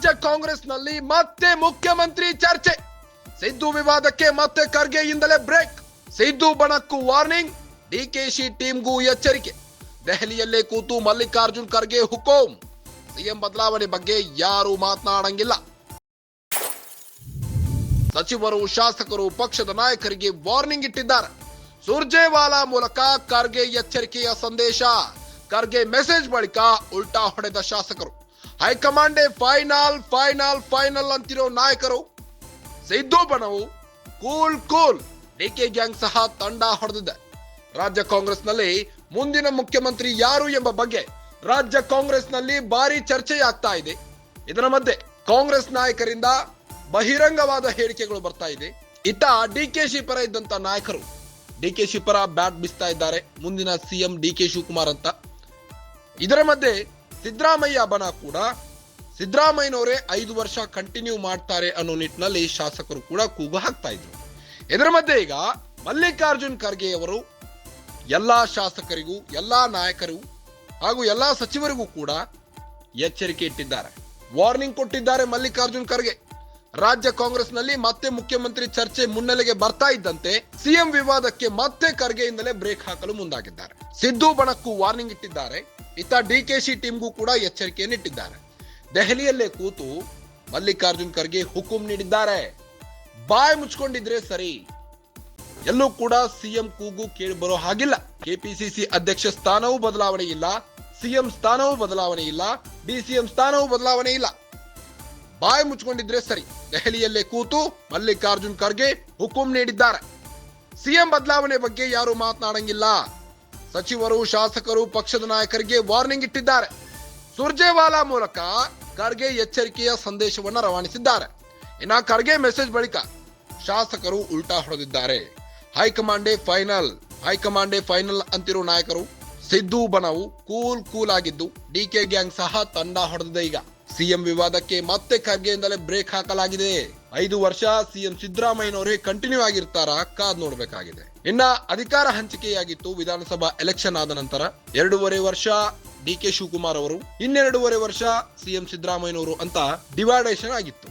ರಾಜ್ಯ ಕಾಂಗ್ರೆಸ್ನಲ್ಲಿ ಮತ್ತೆ ಮುಖ್ಯಮಂತ್ರಿ ಚರ್ಚೆ. ಸಿದ್ದು ವಿವಾದಕ್ಕೆ ಮತ್ತೆ ಖರ್ಗೆಯಿಂದಲೇ ಬ್ರೇಕ್. ಸಿದ್ದು ಬಣಕ್ಕೂ ವಾರ್ನಿಂಗ್, ಡಿಕೆಶಿ ಟೀಮ್ಗೂ ಎಚ್ಚರಿಕೆ. ದೆಹಲಿಯಲ್ಲೇ ಕೂತು ಮಲ್ಲಿಕಾರ್ಜುನ್ ಖರ್ಗೆ ಹುಕುಂ. ಸಿಎಂ ಬದಲಾವಣೆ ಬಗ್ಗೆ ಯಾರೂ ಮಾತನಾಡಂಗಿಲ್ಲ. ಸಚಿವರು, ಶಾಸಕರು, ಪಕ್ಷದ ನಾಯಕರಿಗೆ ವಾರ್ನಿಂಗ್ ಇಟ್ಟಿದ್ದಾರೆ. ಸುರ್ಜೇವಾಲಾ ಮೂಲಕ ಖರ್ಗೆ ಎಚ್ಚರಿಕೆಯ ಸಂದೇಶ. ಖರ್ಗೆ ಮೆಸೇಜ್ ಬಳಿಕ ಉಲ್ಟಾ ಹೊಡೆದ ಶಾಸಕರು. ಹೈಕಮಾಂಡೇ ಫೈನಲ್ ಫೈನಲ್ ಫೈನಲ್ ಅಂತಿರೋ ನಾಯಕರು. ಸಿದ್ದು ಬಣವು ಕೂಲ್. ಡಿಕೆ ಗ್ಯಾಂಗ್ ಸಹ ತಂಡ ಹೊಡೆದಿದೆ. ರಾಜ್ಯ ಕಾಂಗ್ರೆಸ್ನಲ್ಲಿ ಮುಂದಿನ ಮುಖ್ಯಮಂತ್ರಿ ಯಾರು ಎಂಬ ಬಗ್ಗೆ ರಾಜ್ಯ ಕಾಂಗ್ರೆಸ್ನಲ್ಲಿ ಭಾರಿ ಚರ್ಚೆಯಾಗ್ತಾ ಇದೆ. ಇದರ ಮಧ್ಯೆ ಕಾಂಗ್ರೆಸ್ ನಾಯಕರಿಂದ ಬಹಿರಂಗವಾದ ಹೇಳಿಕೆಗಳು ಬರ್ತಾ ಇದೆ. ಇತ್ತ ಡಿಕೆಶಿ ಪರ ಇದ್ದಂತ ನಾಯಕರು ಡಿಕೆಶಿ ಪರ ಬ್ಯಾಟ್ ಬಿಸ್ತಾ ಇದ್ದಾರೆ. ಮುಂದಿನ ಸಿಎಂ ಡಿಕೆ ಶಿವಕುಮಾರ್ ಅಂತ. ಇದರ ಮಧ್ಯೆ ಸಿದ್ದರಾಮಯ್ಯ ಬಣ ಕೂಡ ಸಿದ್ದರಾಮಯ್ಯನವರೇ 5 ವರ್ಷ ಕಂಟಿನ್ಯೂ ಮಾಡ್ತಾರೆ ಅನ್ನೋ ನಿಟ್ಟಿನಲ್ಲಿ ಶಾಸಕರು ಕೂಡ ಕೂಗು ಹಾಕ್ತಾ ಇದ್ರು. ಇದರ ಮಧ್ಯೆ ಈಗ ಮಲ್ಲಿಕಾರ್ಜುನ್ ಖರ್ಗೆ ಅವರು ಎಲ್ಲಾ ಶಾಸಕರಿಗೂ, ಎಲ್ಲಾ ನಾಯಕರು ಹಾಗೂ ಎಲ್ಲಾ ಸಚಿವರಿಗೂ ಕೂಡ ಎಚ್ಚರಿಕೆ ಇಟ್ಟಿದ್ದಾರೆ. ವಾರ್ನಿಂಗ್ ಕೊಟ್ಟಿದ್ದಾರೆ ಮಲ್ಲಿಕಾರ್ಜುನ್ ಖರ್ಗೆ. ರಾಜ್ಯ ಕಾಂಗ್ರೆಸ್ನಲ್ಲಿ ಮತ್ತೆ ಮುಖ್ಯಮಂತ್ರಿ ಚರ್ಚೆ ಮುನ್ನೆಲೆಗೆ ಬರ್ತಾ ಇದ್ದಂತೆ ಸಿಎಂ ವಿವಾದಕ್ಕೆ ಮತ್ತೆ ಖರ್ಗೆಯಿಂದಲೇ ಬ್ರೇಕ್ ಹಾಕಲು ಮುಂದಾಗಿದ್ದಾರೆ. ಸಿದ್ದು ಬಣಕ್ಕೂ ವಾರ್ನಿಂಗ್ ಇಟ್ಟಿದ್ದಾರೆ. ಇತ್ತ ಡಿಕೆಶಿ ಟೀಮ್ಗೂ ಕೂಡ ಎಚ್ಚರಿಕೆಯನ್ನಿಟ್ಟಿದ್ದಾರೆ. ದೆಹಲಿಯಲ್ಲೇ ಕೂತು ಮಲ್ಲಿಕಾರ್ಜುನ್ ಖರ್ಗೆ ಹುಕುಂ ನೀಡಿದ್ದಾರೆ. ಬಾಯ್ ಮುಚ್ಕೊಂಡಿದ್ರೆ ಸರಿ. ಎಲ್ಲೂ ಕೂಡ ಸಿಎಂ ಕೂಗು ಕೇಳಿ ಬರೋ ಹಾಗಿಲ್ಲ. ಕೆಪಿಸಿಸಿ ಅಧ್ಯಕ್ಷ ಸ್ಥಾನವೂ ಬದಲಾವಣೆ ಇಲ್ಲ, ಸಿಎಂ ಸ್ಥಾನವೂ ಬದಲಾವಣೆ ಇಲ್ಲ, ಡಿಸಿಎಂ ಸ್ಥಾನವೂ ಬದಲಾವಣೆ ಇಲ್ಲ. ಬಾಯ್ ಮುಚ್ಕೊಂಡಿದ್ರೆ ಸರಿ. ದೆಹಲಿಯಲ್ಲೇ ಕೂತು ಮಲ್ಲಿಕಾರ್ಜುನ್ ಖರ್ಗೆ ಹುಕುಂ ನೀಡಿದ್ದಾರೆ. ಸಿಎಂ ಬದಲಾವಣೆ ಬಗ್ಗೆ ಯಾರು ಮಾತನಾಡಂಗಿಲ್ಲ. ಸಚಿವರು, ಶಾಸಕರು, ಪಕ್ಷದ ನಾಯಕರಿಗೆ ವಾರ್ನಿಂಗ್ ಇಟ್ಟಿದ್ದಾರೆ. ಸುರ್ಜೇವಾಲಾ ಮೂಲಕ ಖರ್ಗೆ ಎಚ್ಚರಿಕೆಯ ಸಂದೇಶವನ್ನ ರವಾನಿಸಿದ್ದಾರೆ. ಇನ್ನ ಖರ್ಗೆ ಮೆಸೇಜ್ ಬಳಿಕ ಶಾಸಕರು ಉಲ್ಟಾ ಹೊಡೆದಿದ್ದಾರೆ. ಹೈಕಮಾಂಡೇ ಫೈನಲ್ ಅಂತಿರೋ ನಾಯಕರು. ಸಿದ್ದು ಬಣವು ಕೂಲ್ ಆಗಿದ್ದು ಡಿಕೆ ಗ್ಯಾಂಗ್ ಸಹ ತಂಡ ಹೊಡೆದಿದೆ. ಈಗ ಸಿಎಂ ವಿವಾದಕ್ಕೆ ಮತ್ತೆ ಖರ್ಗೆಯಿಂದಲೇ ಬ್ರೇಕ್ ಹಾಕಲಾಗಿದೆ. 5 ವರ್ಷ ಸಿಎಂ ಸಿದ್ದರಾಮಯ್ಯನವರೇ ಕಂಟಿನ್ಯೂ ಆಗಿರ್ತಾರ, ಕಾದ್ ನೋಡ್ಬೇಕಾಗಿದೆ. ಇನ್ನ ಅಧಿಕಾರ ಹಂಚಿಕೆಯಾಗಿತ್ತು ವಿಧಾನಸಭಾ ಎಲೆಕ್ಷನ್ ಆದ ನಂತರ. 2.5 ವರ್ಷ ಡಿಕೆ ಶಿವಕುಮಾರ್ ಅವರು, 2.5 ವರ್ಷ ಸಿಎಂ ಸಿದ್ದರಾಮಯ್ಯನವರು ಅಂತ ಡಿವೈಡೇಷನ್ ಆಗಿತ್ತು.